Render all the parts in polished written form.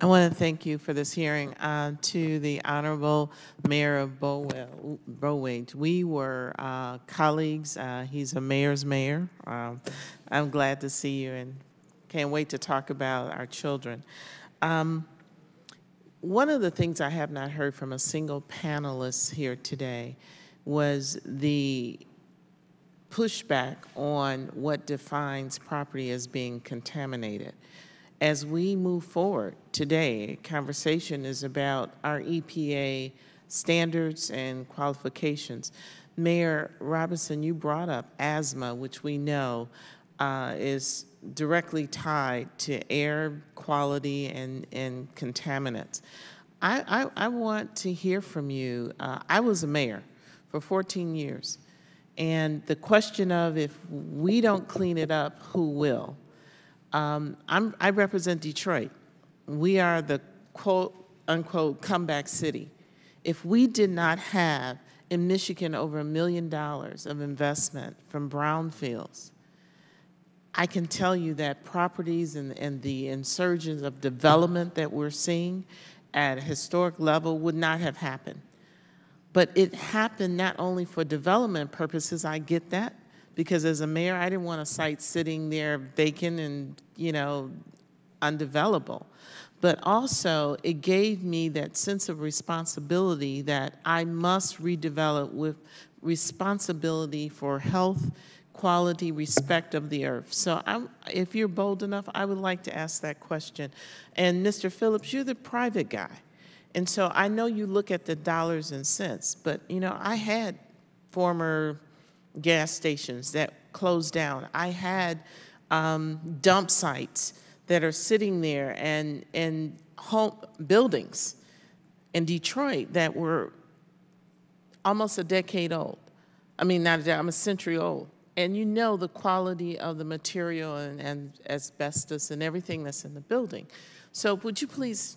I want to thank you for this hearing. To the Honorable Mayor of Bowage, we were colleagues. He's a mayor's mayor. I'm glad to see you and can't wait to talk about our children. One of the things I have not heard from a single panelist here today was the pushback on what defines property as being contaminated. As we move forward today, conversation is about our EPA standards and qualifications. Mayor Robinson, you brought up asthma, which we know is directly tied to air quality and contaminants. I want to hear from you. I was a mayor for 14 years, and the question of if we don't clean it up, who will? I represent Detroit. We are the quote-unquote comeback city. If we did not have in Michigan over $1 million of investment from brownfields, I can tell you that properties and the insurgence of development that we're seeing at a historic level would not have happened. But it happened not only for development purposes, I get that, because as a mayor, I didn't want a site sitting there vacant and, undevelopable. But also, it gave me that sense of responsibility that I must redevelop with responsibility for health, quality, respect of the earth. So if you're bold enough, I would like to ask that question. And Mr. Phillips, you're the private guy. And so I know you look at the dollars and cents, but, I had former gas stations that closed down. I had dump sites that are sitting there and home buildings in Detroit that were almost a decade old. I mean, I'm a century old. And the quality of the material and asbestos and everything that's in the building. So would you please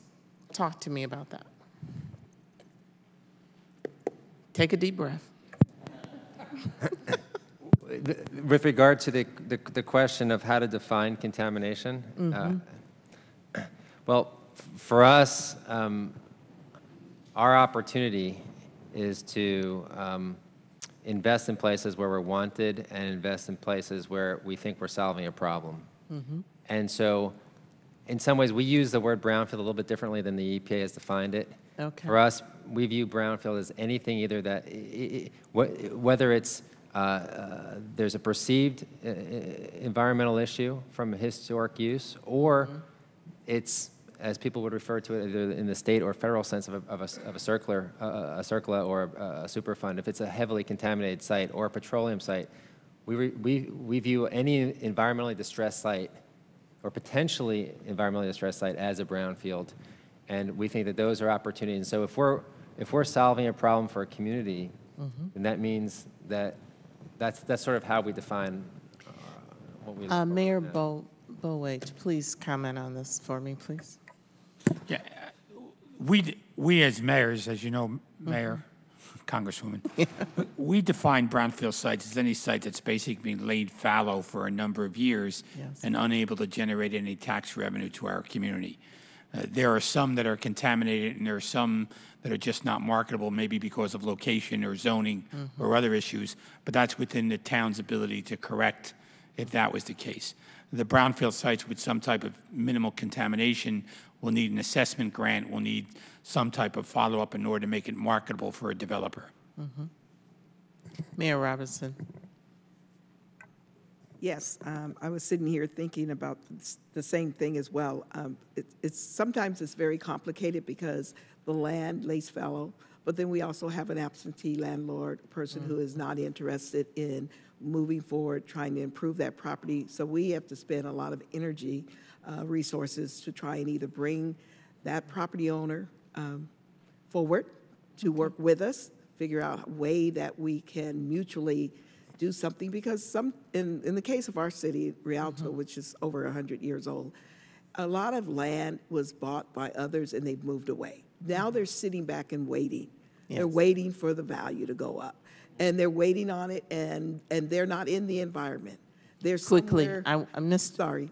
talk to me about that? Take a deep breath. With regard to the question of how to define contamination, well, for us, our opportunity is to invest in places where we're wanted and invest in places where we think we're solving a problem. And so, in some ways, we use the word brownfield a little bit differently than the EPA has defined it. Okay. For us, we view brownfield as anything either that, whether it's there's a perceived environmental issue from historic use, or it's, as people would refer to it, either in the state or federal sense of a CERCLA or a Superfund. If it's a heavily contaminated site or a petroleum site, we view any environmentally distressed site or potentially environmentally distressed site as a brownfield, and we think that those are opportunities. And so if we're solving a problem for a community, then that means that that's sort of how we define what we. Mayor Bowage, please comment on this for me, please. Yeah, we as mayors, as you know, Mayor, Congresswoman, we define brownfield sites as any site that's basically been laid fallow for a number of years and unable to generate any tax revenue to our community. There are some that are contaminated, and there are some that are just not marketable, maybe because of location or zoning or other issues, but that's within the town's ability to correct if that was the case. The brownfield sites with some type of minimal contamination will need an assessment grant, will need some type of follow-up in order to make it marketable for a developer. Mayor Robinson. Yes, I was sitting here thinking about the same thing as well. Sometimes it's very complicated because the land lays fallow, but then we also have an absentee landlord, a person who is not interested in moving forward, trying to improve that property. So we have to spend a lot of energy, resources to try and either bring that property owner forward to work with us, figure out a way that we can mutually do something, because in the case of our city, Rialto, which is over 100 years old, a lot of land was bought by others and they've moved away. Now they're sitting back and waiting. Yes. They're waiting for the value to go up. And they're waiting on it, and they're not in the environment. They're quickly, somewhere. I missed. Sorry.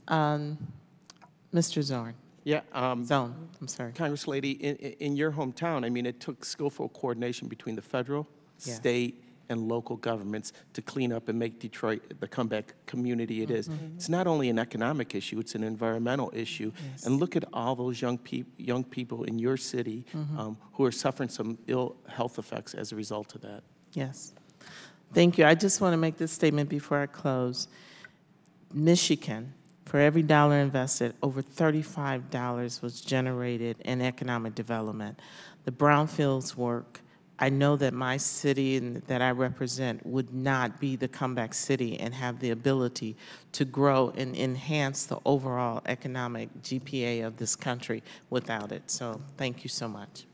Mr. Zorn. Yeah, zone. I'm sorry. Congress Lady, in your hometown, I mean, it took skillful coordination between the federal, Yeah. state, and local governments to clean up and make Detroit the comeback community it is. It's not only an economic issue, it's an environmental issue. Yes. And look at all those young people in your city who are suffering some ill health effects as a result of that. Yes. Thank you. I just want to make this statement before I close. Michigan, for every dollar invested, over $35 was generated in economic development. The brownfields work, I know that my city and that I represent would not be the comeback city and have the ability to grow and enhance the overall economic GPA of this country without it. So thank you so much.